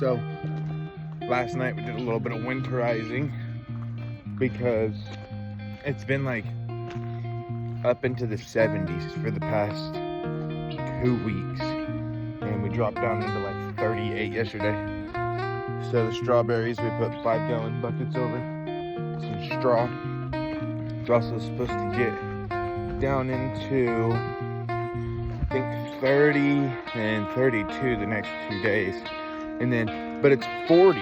So last night we did a little bit of winterizing because it's been like up into the 70s for the past 2 weeks, and we dropped down into like 38 yesterday. So the strawberries, we put 5-gallon buckets over some straw. It's also supposed to get down into I think 30 and 32 the next 2 days, and then but it's 40.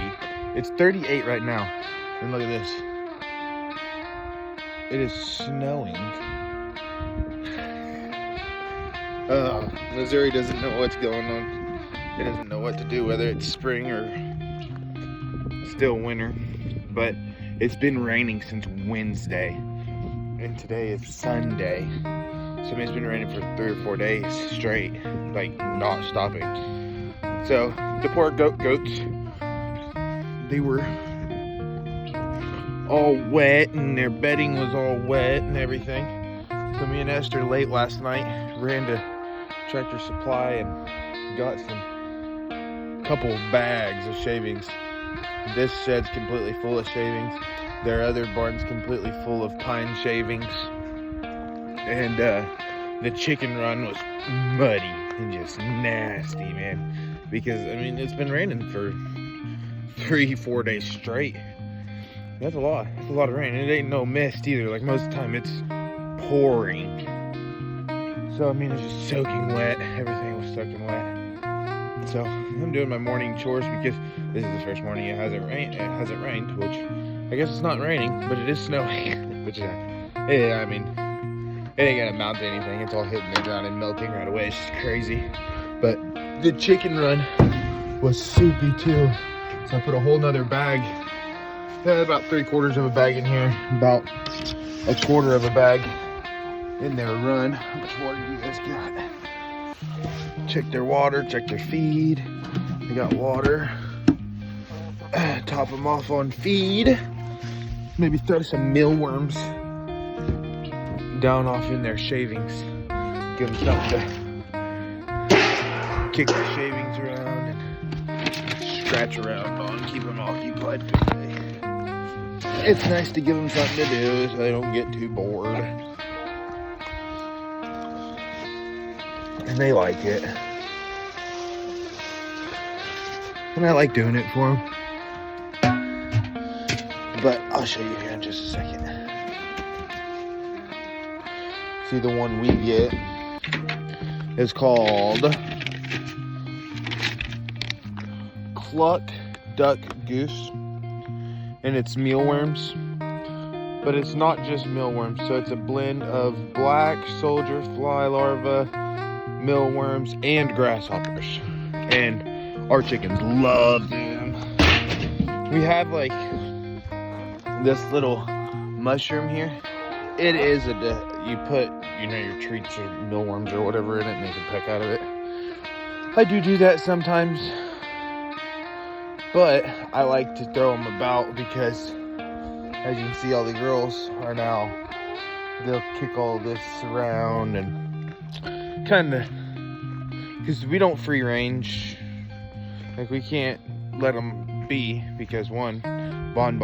It's 38 right now, and look at this. It is snowing. Missouri doesn't know what's going on. It doesn't know what to do, whether it's spring or still winter. But it's been raining since Wednesday, and today is Sunday. So it's been raining for 3 or 4 days straight, like not stopping. So the poor goats, they were all wet, and their bedding was all wet and everything. So me and Esther late last night ran to Tractor Supply and got some couple of bags of shavings. This shed's completely full of shavings. Their other barn's completely full of pine shavings. And the chicken run was muddy and just nasty, man. Because, I mean, it's been raining for 3-4 days straight. That's a lot. That's a lot of rain. And it ain't no mist either. Like, most of the time it's pouring. So, I mean, it's just soaking wet. Everything was soaking wet. So, I'm doing my morning chores because this is the first morning it hasn't rained, which I guess it's not raining, but it is snowing. Which, yeah, I mean, it ain't gonna amount to anything. It's all hitting the ground and melting right away. It's just crazy. But the chicken run was soupy too. So I put a whole nother bag. About 3/4 of a bag in here. About 1/4 of a bag in their run. How much water do you guys got? Check their water, check their feed. They got water. Top them off on feed. Maybe throw some mealworms down off in their shavings. Give them something to kick the shavings around and scratch around on, keep them occupied for the day. It's nice to give them something to do so they don't get too bored. And they like it. And I like doing it for them. But I'll show you here in just a second. See, the one we get is called Cluck Duck Goose, and it's mealworms, but it's not just mealworms. So it's a blend of black soldier fly larvae, mealworms, and grasshoppers, and our chickens love them. We have like this little mushroom here. It is you put, your treats or mealworms or whatever in it, and they can peck out of it. I do that sometimes, but I like to throw them about because, as you can see, all the girls are now, they'll kick all this around and kind of, because we don't free range, like we can't let them be, because one, Bon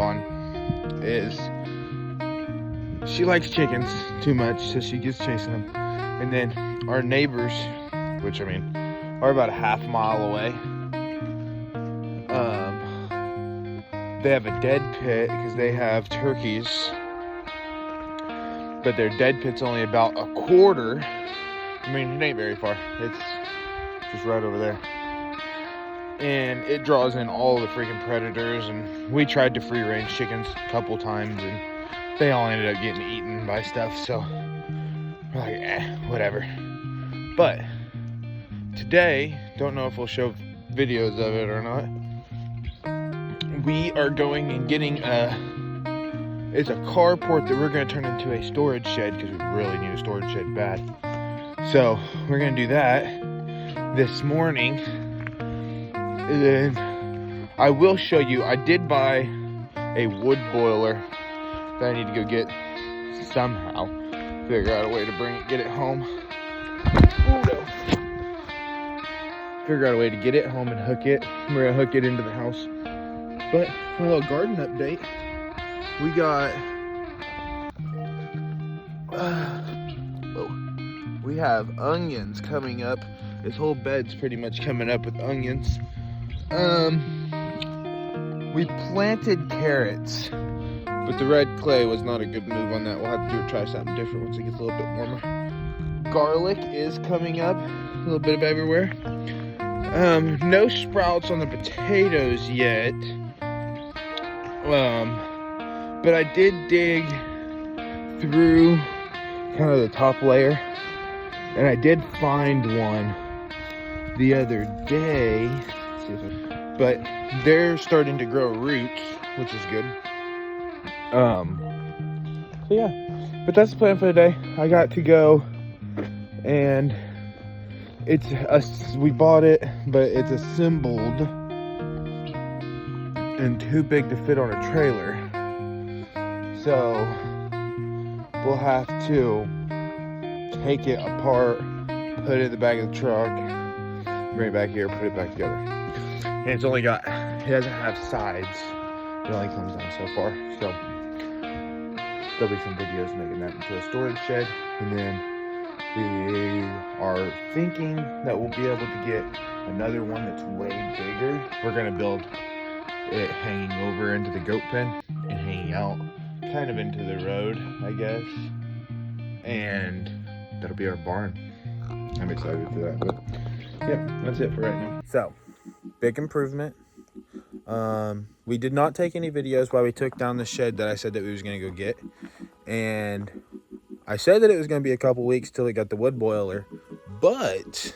she likes chickens too much, so she gets chasing them. And then our neighbors, which I mean are about a half mile away, they have a dead pit because they have turkeys, but their dead pit's only about 1/4. I mean, it ain't very far. It's just right over there. And it draws in all the freaking predators, and we tried to free range chickens a couple times, and they all ended up getting eaten by stuff, so we're like, whatever. But today, don't know if we'll show videos of it or not, we are going and getting it's a carport that we're going to turn into a storage shed, because we really need a storage shed bad. So we're going to do that this morning. And then I will show you, I did buy a wood boiler that I need to go get somehow. Figure out a way to get it home. Oh no. figure out a way to get it home and hook it. We're gonna hook it into the house. But a little garden update. We got we have onions coming up. This whole bed's pretty much coming up with onions. We planted carrots, but the red clay was not a good move on that. We'll have to try something different once it gets a little bit warmer. Garlic is coming up, a little bit of everywhere. No sprouts on the potatoes yet. But I did dig through kind of the top layer, and I did find one the other day. Let's see if but they're starting to grow roots, which is good. So yeah, but that's the plan for the day. I got to go, and we bought it, but it's assembled and too big to fit on a trailer. So we'll have to take it apart, put it in the back of the truck, bring it back here, put it back together. And it doesn't have sides. It only comes down so far. So there'll be some videos making that into a storage shed. And then we are thinking that we'll be able to get another one that's way bigger. We're gonna build it hanging over into the goat pen and hanging out kind of into the road, I guess. And that'll be our barn. I'm excited for that, but yeah, that's it for right now. So, big improvement. We did not take any videos while we took down the shed that I said that we was gonna go get. And I said that it was gonna be a couple weeks till we got the wood boiler, but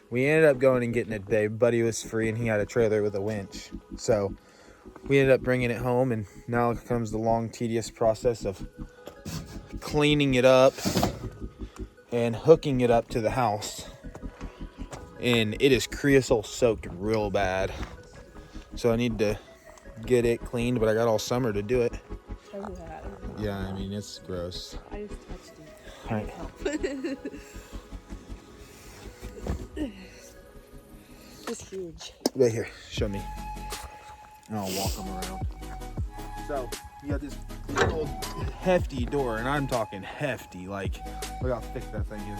we ended up going and getting it today. Buddy was free and he had a trailer with a winch. So we ended up bringing it home, and now comes the long, tedious process of cleaning it up and hooking it up to the house. And it is creosote soaked real bad. So I need to get it cleaned, but I got all summer to do it. Yeah, I mean, it's gross. I just touched it. All right. It's huge. Right here, show me. And I'll walk them around. So, you got this little hefty door, and I'm talking hefty, like, look how thick that thing is.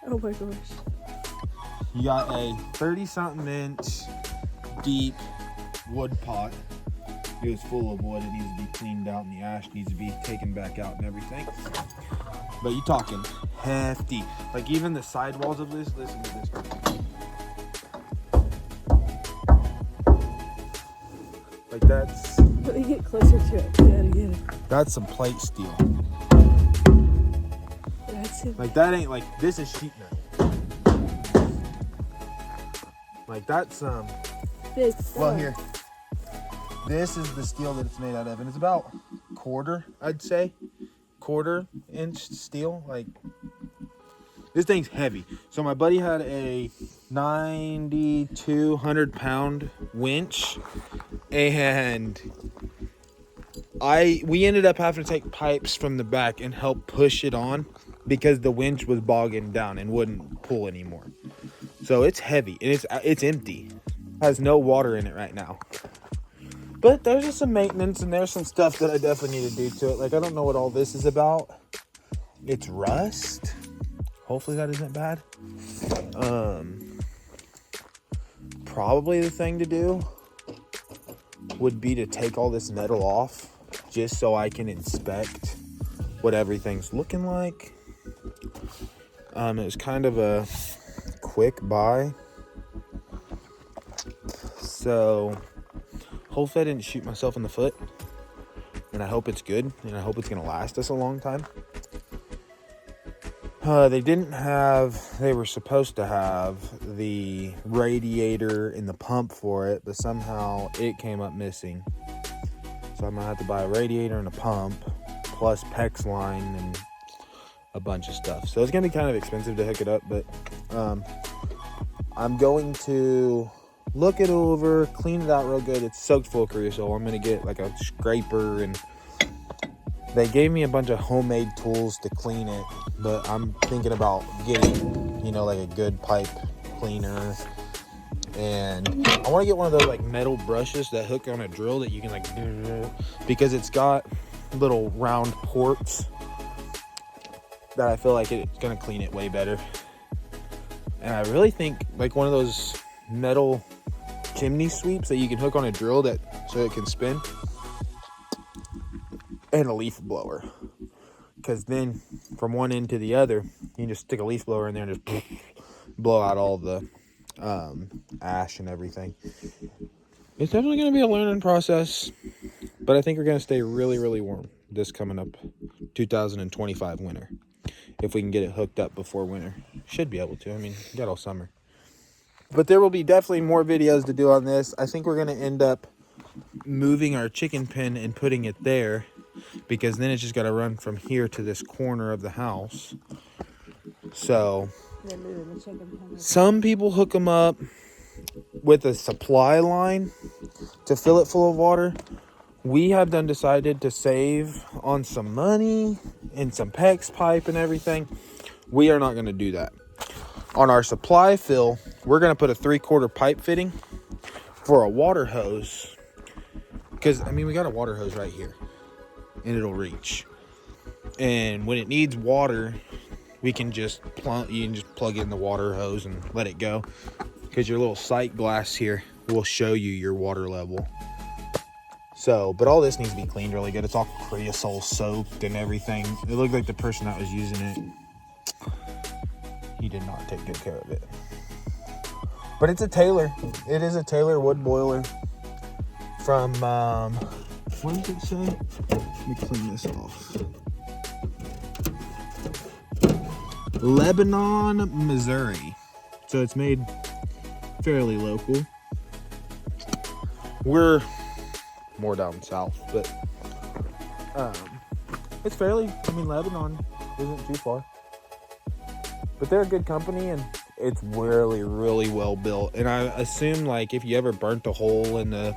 Oh my gosh. You got a 30-something inch deep wood pot. It was full of wood. It needs to be cleaned out, and the ash needs to be taken back out and everything. But you're talking hefty. Like, even the sidewalls of this, listen to this. Like, that's... Let me get closer to it. Yeah. That's some plate steel. That's it. Like, that ain't, like, this is sheet metal. Like, that's Big stuff. well, here, this is the steel that it's made out of, and it's about quarter, I'd say, 1/4 inch steel. Like, this thing's heavy. So my buddy had a 9,200 pound winch, and we ended up having to take pipes from the back and help push it on because the winch was bogging down and wouldn't pull anymore. So it's heavy, and it's empty. Has no water in it right now. But there's just some maintenance, and there's some stuff that I definitely need to do to it. Like, I don't know what all this is about. It's rust. Hopefully that isn't bad. Probably the thing to do would be to take all this metal off just so I can inspect what everything's looking like. It was kind of a quick buy. So hopefully I didn't shoot myself in the foot, and I hope it's good, and I hope it's gonna last us a long time. They were supposed to have the radiator and the pump for it, but somehow it came up missing. So I'm gonna have to buy a radiator and a pump, plus PEX line and a bunch of stuff. So it's gonna be kind of expensive to hook it up, but I'm going to look it over, clean it out real good. It's soaked full of creosote. I'm gonna get like a scraper and They gave me a bunch of homemade tools to clean it, but I'm thinking about getting, you know, like a good pipe cleaner. And I want to get one of those like metal brushes that hook on a drill that you can like, because it's got little round ports that I feel like it's going to clean it way better. And I really think like one of those metal chimney sweeps that you can hook on a drill that so it can spin, and a leaf blower, because then from one end to the other you can just stick a leaf blower in there and just blow out all the ash and everything. It's definitely going to be a learning process, but I think we're going to stay really, really warm this coming up 2025 winter. If we can get it hooked up before winter, should be able to. I mean, we got all summer. But there will be definitely more videos to do on this. I think we're going to end up moving our chicken pen and putting it there, because then it's just got to run from here to this corner of the house. So some people hook them up with a supply line to fill it full of water. We have decided to save on some money and some PEX pipe and everything. We are not going to do that. On our supply fill, we're going to put a 3/4 pipe fitting for a water hose. Because, I mean, we got a water hose right here, and it'll reach. And when it needs water, we can just plug in the water hose and let it go. Because your little sight glass here will show you your water level. So, but all this needs to be cleaned really good. It's all creosote soaked and everything. It looked like the person that was using it, he did not take good care of it. But it's a Taylor. It is a Taylor wood boiler from, what does it say? Let me clean this off. Lebanon, Missouri. So it's made fairly local. We're more down south, but it's fairly, I mean, Lebanon isn't too far. But they're a good company, and it's really, really well built. And I assume, like, if you ever burnt a hole in the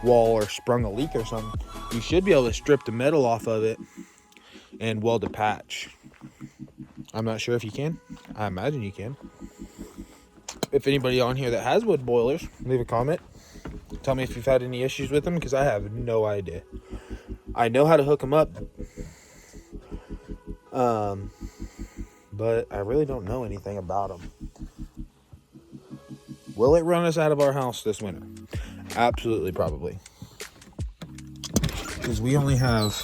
wall or sprung a leak or something, you should be able to strip the metal off of it and weld a patch. I'm not sure if you can. I imagine you can. If anybody on here that has wood boilers, leave a comment. Tell me if you've had any issues with them, because I have no idea. I know how to hook them up, but I really don't know anything about them. Will it run us out of our house this winter? Absolutely, probably. Because we only have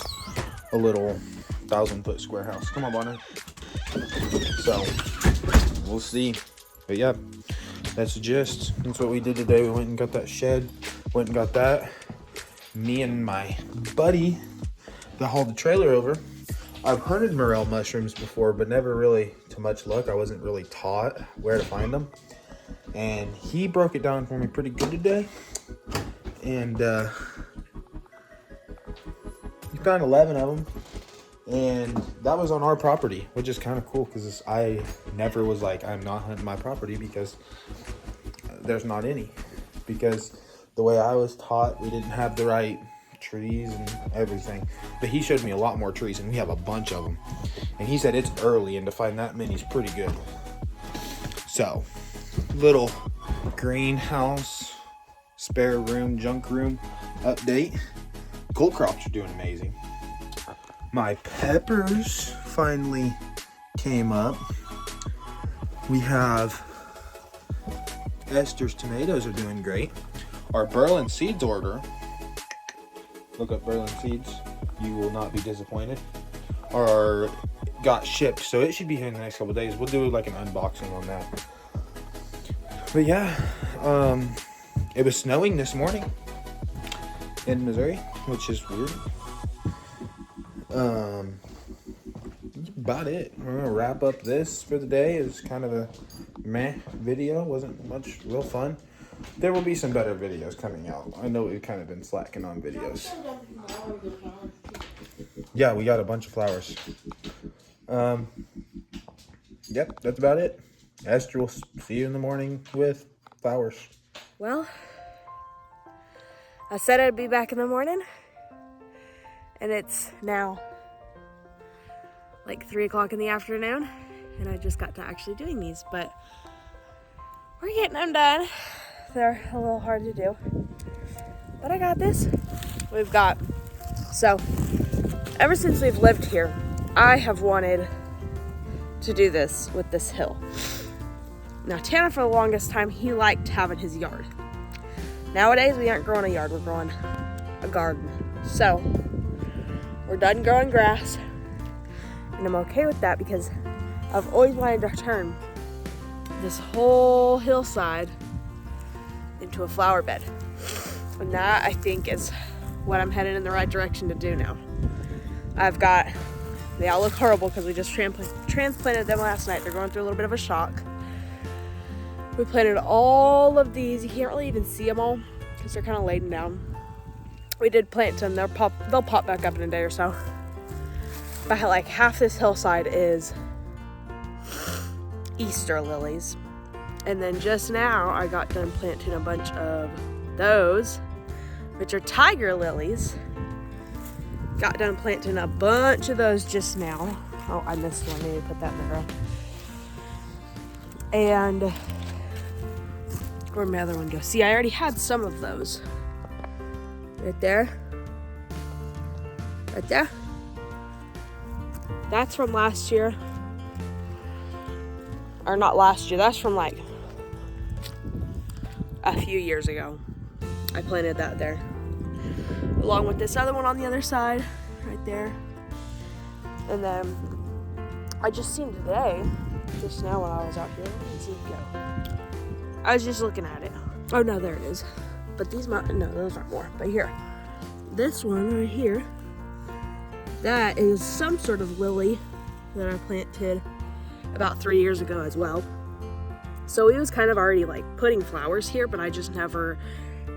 a little 1,000-foot square house. Come on, Bonner. So, we'll see. But yeah, that's the gist. That's what we did today. We went and got that shed. Went and got that. Me and my buddy that hauled the trailer over. I've hunted morel mushrooms before, but never really to much luck. I wasn't really taught where to find them. And he broke it down for me pretty good today. And he found 11 of them. And that was on our property, which is kind of cool, because I never was like, I'm not hunting my property, because there's not any. Because the way I was taught, we didn't have the right trees and everything. But he showed me a lot more trees, and we have a bunch of them. And he said it's early, and to find that many is pretty good. So, little greenhouse, spare room, junk room update. Cold crops are doing amazing. My peppers finally came up. We have Esther's tomatoes are doing great. Our Berlin Seeds order, look up Berlin Seeds, you will not be disappointed, got shipped, so it should be here in the next couple days. We'll do like an unboxing on that. But yeah, it was snowing this morning in Missouri, which is weird. That's about it. We're gonna wrap up this for the day. It's kind of a meh video. Wasn't much real fun. There will be some better videos coming out. I know we've kind of been slacking on videos. Yeah, we got a bunch of flowers. Yep, that's about it. Esther will see you in the morning with flowers. Well, I said I'd be back in the morning, and it's now like 3 o'clock in the afternoon, and I just got to actually doing these, but we're getting them done. They're a little hard to do, but I got this. So ever since we've lived here, I have wanted to do this with this hill. Now Tanner, for the longest time, he liked having his yard. Nowadays we aren't growing a yard, we're growing a garden. So we're done growing grass, and I'm okay with that because I've always wanted to turn this whole hillside into a flower bed. And that, I think, is what I'm headed in the right direction to do now. They all look horrible because we just transplanted them last night. They're going through a little bit of a shock. We planted all of these. You can't really even see them all because they're kind of laden down. We did plant them. They'll pop back up in a day or so. But like half this hillside is Easter lilies. And then just now I got done planting a bunch of those, which are tiger lilies. Got done planting a bunch of those just now. Oh, I missed one. I need to put that in the ground. And where'd my other one go? See, I already had some of those. Right there. Right there. That's from last year. Or not last year. That's from like a few years ago. I planted that there. Along with this other one on the other side. Right there. And then I just seen today, just now when I was out here. Where does it go? I was just looking at it. Oh no, there it is. But these no, those aren't more. But here, this one right here, that is some sort of lily that I planted about 3 years ago as well. So it was kind of already like putting flowers here, but I just never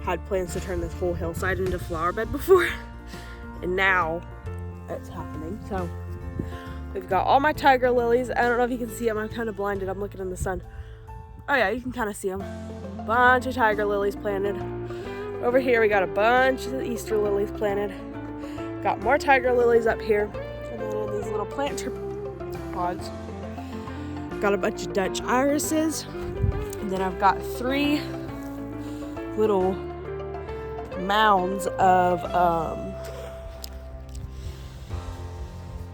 had plans to turn this whole hillside into a flower bed before. And now it's happening. So we've got all my tiger lilies. I don't know if you can see them. I'm kind of blinded. I'm looking in the sun. Oh yeah, you can kind of see them. Bunch of tiger lilies planted. Over here we got a bunch of Easter lilies planted. Got more tiger lilies up here. And then in these little planter pods, got a bunch of Dutch irises. And then I've got 3 little mounds of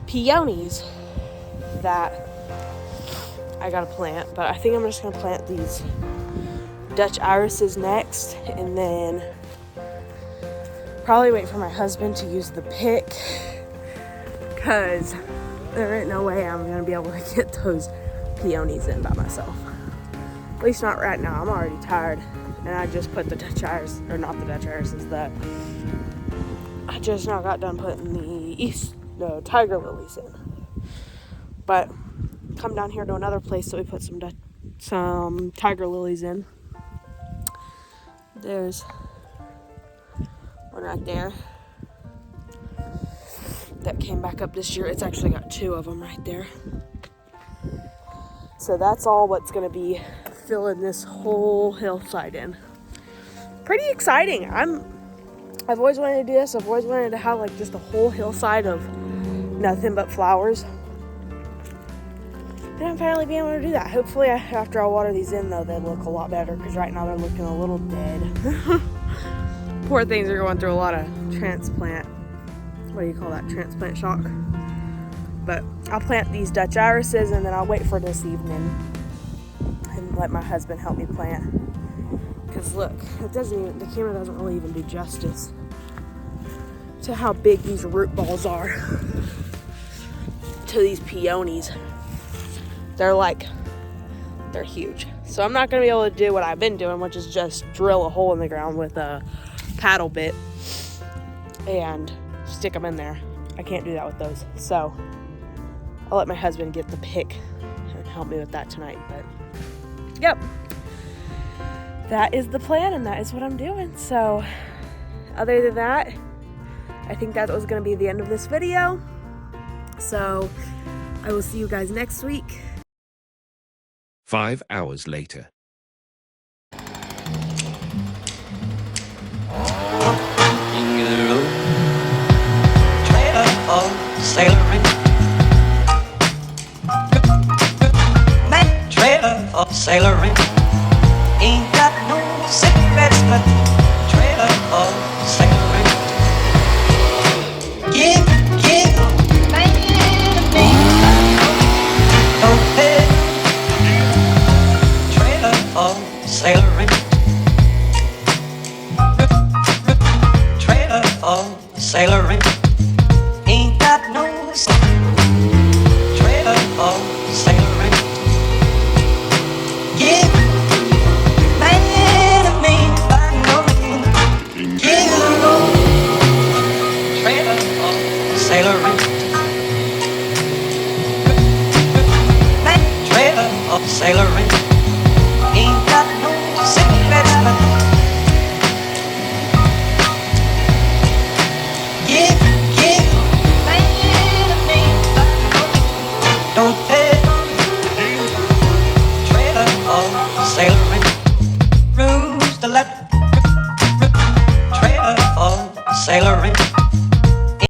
peonies that I gotta plant. But I think I'm just gonna plant these Dutch irises next, and then probably wait for my husband to use the pick, because there ain't no way I'm gonna be able to get those peonies in by myself. At least not right now. I'm already tired, and I just put the Dutch iris, or not the Dutch irises, I just now got done putting the tiger lilies in. But come down here to another place so we put some tiger lilies in. There's one right there that came back up this year. It's actually got 2 of them right there. So that's all what's going to be filling this whole hillside in. Pretty exciting. I've always wanted to do this. I've always wanted to have like just a whole hillside of nothing but flowers. And I'm finally being able to do that. Hopefully after I water these in though, they look a lot better, because right now they're looking a little dead. Poor things are going through a lot of transplant shock. But I'll plant these Dutch irises, and then I'll wait for this evening and let my husband help me plant. Because look, the camera doesn't really even do justice to how big these root balls are to these peonies. They're huge. So I'm not gonna be able to do what I've been doing, which is just drill a hole in the ground with a paddle bit and stick them in there. I can't do that with those. So I'll let my husband get the pick and help me with that tonight. But yep, that is the plan, and that is what I'm doing. So other than that, I think that was gonna be the end of this video. So I will see you guys next week. 5 hours later. Trailer of sailoring. sailoring. Ain't got no cigarettes, but trailer for sailoring. Give man to me. Don't pay. Trailer for sailoring. Trailer for sailoring. Ain't got no trailer for sailoring. Give man to me, I know. Give a road. Trailer for sailoring. Trailer for sailoring. Ain't got no cigarettes, but give man to me, I know. Don't pay. Trailer for sailoring. Rooms to let. Trailer for sailoring.